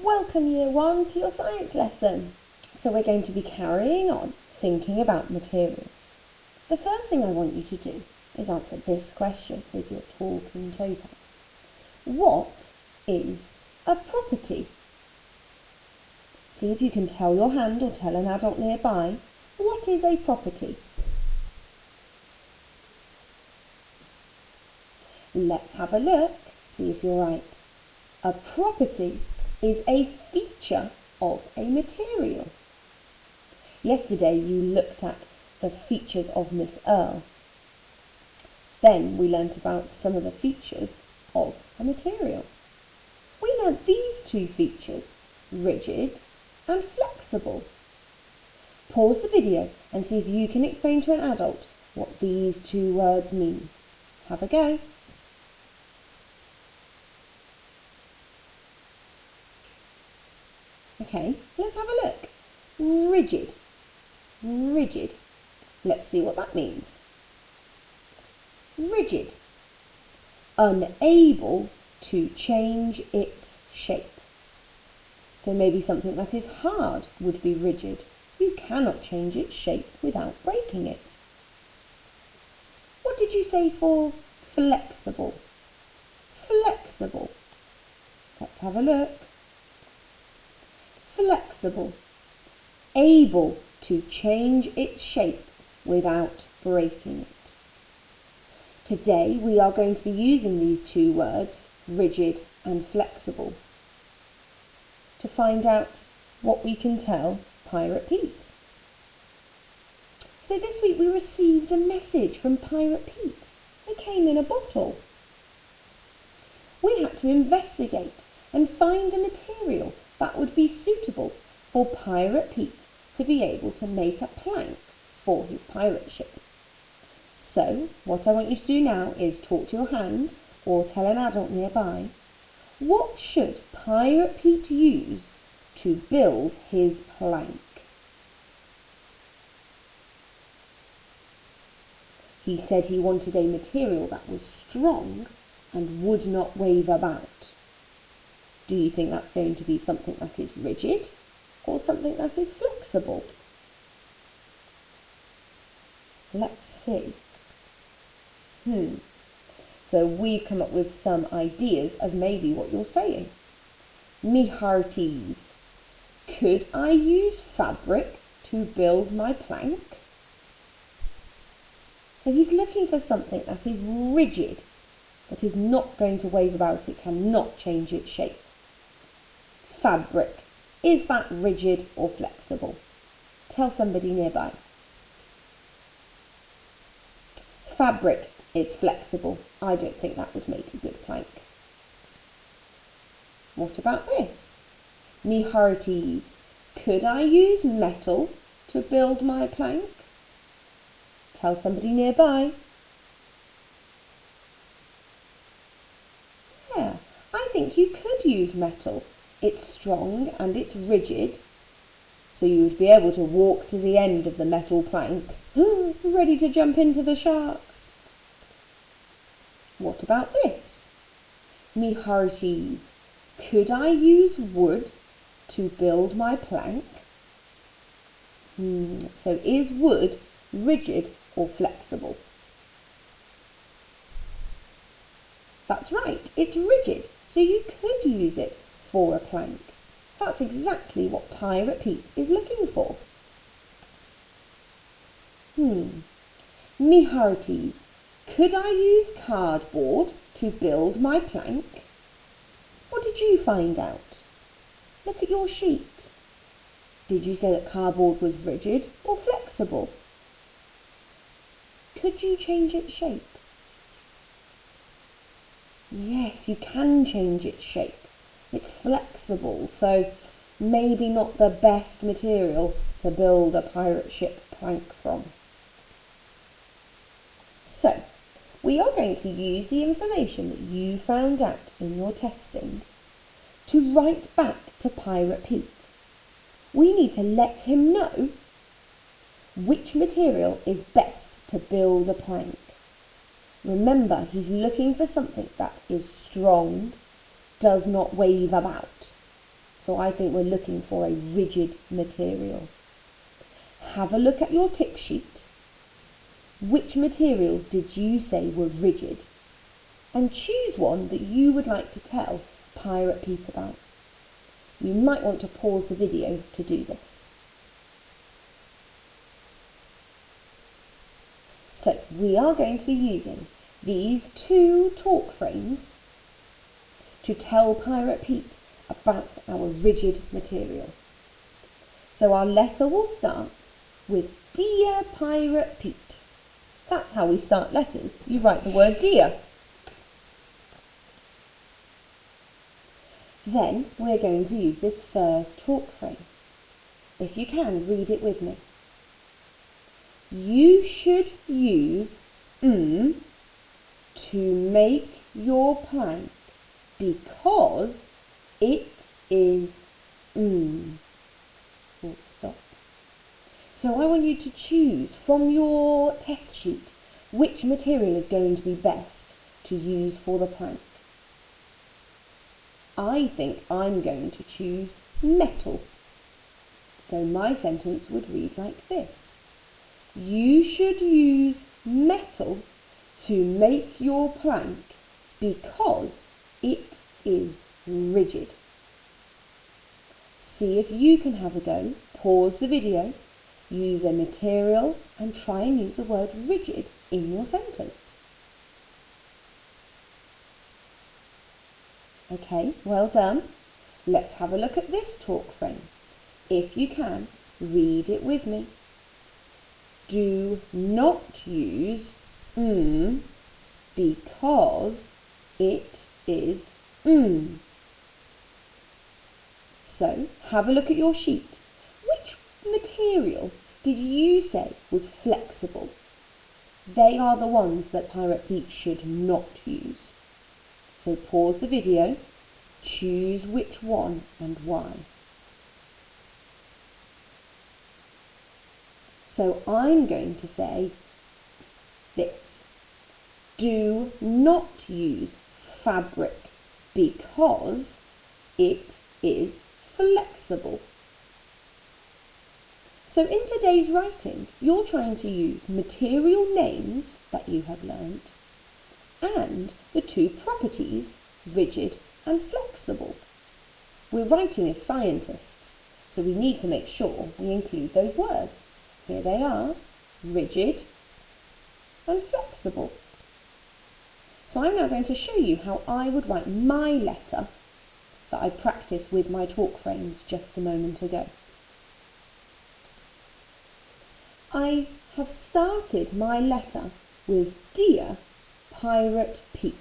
Welcome Year 1 to your science lesson. So we're going to be carrying on thinking about materials. The first thing I want you to do is answer this question with your talking topaz. What is a property? See if you can tell your hand or tell an adult nearby, what is a property? Let's have a look, see if you're right. A property is a feature of a material. Yesterday you looked at the features of Miss Earle. Then we learnt about some of the features of a material. We learnt these two features, rigid and flexible. Pause the video and see if you can explain to an adult what these two words mean. Have a go. Okay, let's have a look. Rigid. Rigid. Let's see what that means. Rigid. Unable to change its shape. So maybe something that is hard would be rigid. You cannot change its shape without breaking it. What did you say for flexible? Flexible. Let's have a look. Flexible, able to change its shape without breaking it. Today we are going to be using these two words, rigid and flexible, to find out what we can tell Pirate Pete. So this week we received a message from Pirate Pete. It came in a bottle. We had to investigate and find a material that would be suitable for Pirate Pete to be able to make a plank for his pirate ship. So, what I want you to do now is talk to your hand or tell an adult nearby. What should Pirate Pete use to build his plank? He said he wanted a material that was strong and would not wave about. Do you think that's going to be something that is rigid or something that is flexible? Let's see. So we've come up with some ideas of maybe what you're saying. Me hearties, could I use fabric to build my plank? So he's looking for something that is rigid, that is not going to wave about, it cannot change its shape. Fabric, is that rigid or flexible? Tell somebody nearby. Fabric is flexible. I don't think that would make a good plank. What about this? Me hearties, could I use metal to build my plank? Tell somebody nearby. Yeah, I think you could use metal. It's strong and it's rigid, so you would be able to walk to the end of the metal plank, ready to jump into the sharks. What about this? Me hearties, could I use wood to build my plank? So is wood rigid or flexible? That's right, it's rigid, so you could use it for a plank. That's exactly what Pirate Pete is looking for. Me hearties, could I use cardboard to build my plank? What did you find out? Look at your sheet. Did you say that cardboard was rigid or flexible? Could you change its shape? Yes, you can change its shape. It's flexible, so maybe not the best material to build a pirate ship plank from. So, we are going to use the information that you found out in your testing to write back to Pirate Pete. We need to let him know which material is best to build a plank. Remember, he's looking for something that is strong, does not wave about. So so I think we're looking for a rigid material. Have a look at your tick sheet. Which materials did you say were rigid? And choose one that you would like to tell Pirate Pete about. You might want to pause the video to do this. So we are going to be using these two talk frames to tell Pirate Pete about our rigid material. So our letter will start with Dear Pirate Pete. That's how we start letters. You write the word dear. Then we're going to use this first talk frame. If you can, read it with me. You should use to make your plank because it is full stop. So I want you to choose from your test sheet which material is going to be best to use for the plank. I think I'm going to choose metal. So my sentence would read like this. You should use metal to make your plank because it is rigid. See if you can have a go. Pause the video, use a material and try and use the word rigid in your sentence. Okay, well done. Let's have a look at this talk frame. If you can, read it with me. Do not use because it is So, have a look at your sheet. Which material did you say was flexible? They are the ones that Pirate Pete should not use. So pause the video, choose which one and why. So I'm going to say this. Do not use fabric because it is flexible. So in today's writing, you're trying to use material names that you have learnt and the two properties, rigid and flexible. We're writing as scientists, so we need to make sure we include those words. Here they are, rigid and flexible. So I'm now going to show you how I would write my letter that I practiced with my talk frames just a moment ago. I have started my letter with Dear Pirate Pete.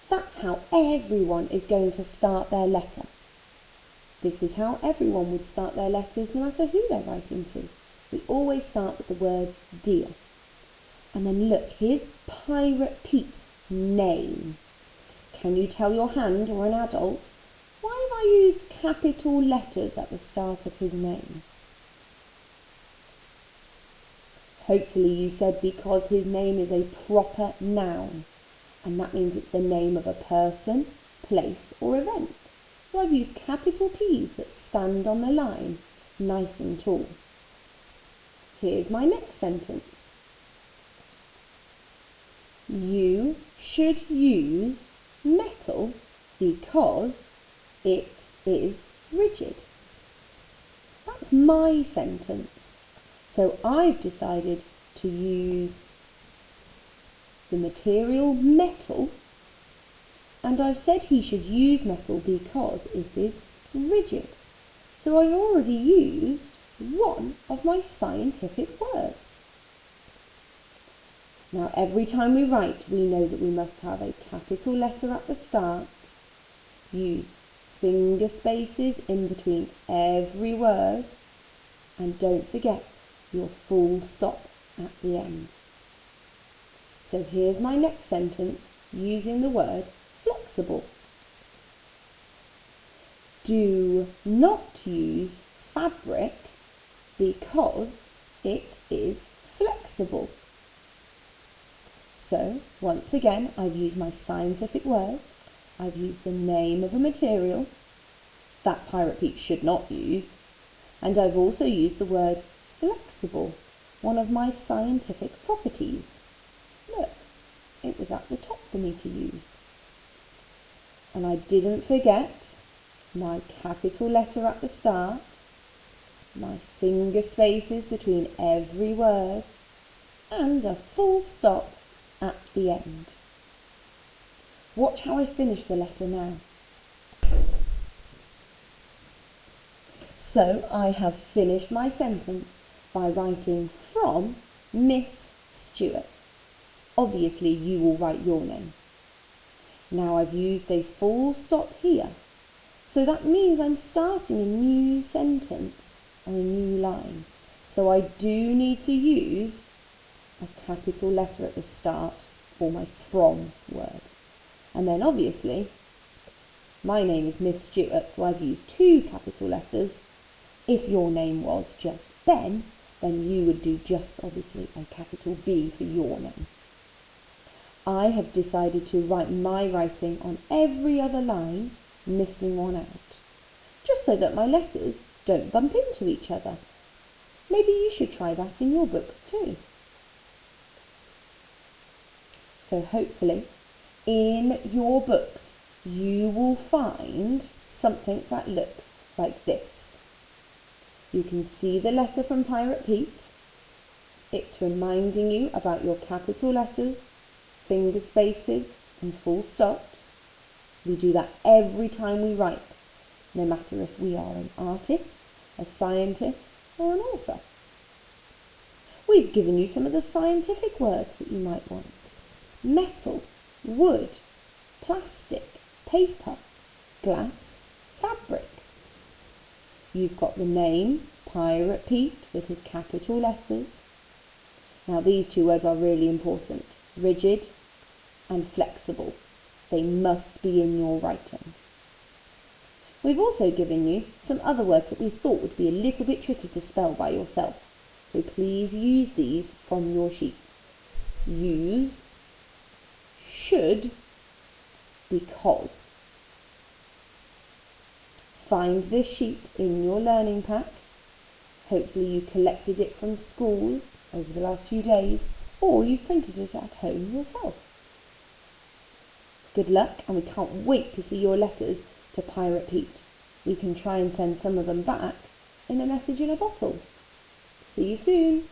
That's how everyone is going to start their letter. This is how everyone would start their letters no matter who they're writing to. We always start with the word dear. And then look, here's Pirate Pete's name. Can you tell your hand or an adult, why have I used capital letters at the start of his name? Hopefully you said because his name is a proper noun, and that means it's the name of a person, place or event. So I've used capital P's that stand on the line, nice and tall. Here's my next sentence. You should use metal because it is rigid. That's my sentence. So I've decided to use the material metal, and I've said he should use metal because it is rigid. So I've already used one of my scientific words. Now every time we write, we know that we must have a capital letter at the start, use finger spaces in between every word, and don't forget your full stop at the end. So here's my next sentence using the word flexible. Do not use fabric because it is flexible. So once again, I've used my scientific words, I've used the name of a material, that Pirate Pete should not use. And I've also used the word flexible, one of my scientific properties. Look, it was at the top for me to use. And I didn't forget my capital letter at the start, my finger spaces between every word, and a full stop at the end. Watch how I finish the letter now. So I have finished my sentence by writing from Miss Stewart. Obviously you will write your name. Now I've used a full stop here, so that means I'm starting a new sentence or a new line. So I do need to use a capital letter at the start for my from word. And then obviously, my name is Miss Stewart, so I've used 2 capital letters. If your name was just Ben, then you would do just obviously a capital B for your name. I have decided to write my writing on every other line, missing one out, just so that my letters don't bump into each other. Maybe you should try that in your books too. So hopefully, in your books, you will find something that looks like this. You can see the letter from Pirate Pete. It's reminding you about your capital letters, finger spaces and full stops. We do that every time we write, no matter if we are an artist, a scientist or an author. We've given you some of the scientific words that you might want. Metal, wood, plastic, paper, glass, fabric. You've got the name, Pirate Pete, with his capital letters. Now these 2 words are really important. Rigid and flexible. They must be in your writing. We've also given you some other words that we thought would be a little bit tricky to spell by yourself. So please use these from your sheet. Use, should, because. Find this sheet in your learning pack. Hopefully you collected it from school over the last few days, or you've printed it at home yourself. Good luck, and we can't wait to see your letters to Pirate Pete. We can try and send some of them back in a message in a bottle. See you soon.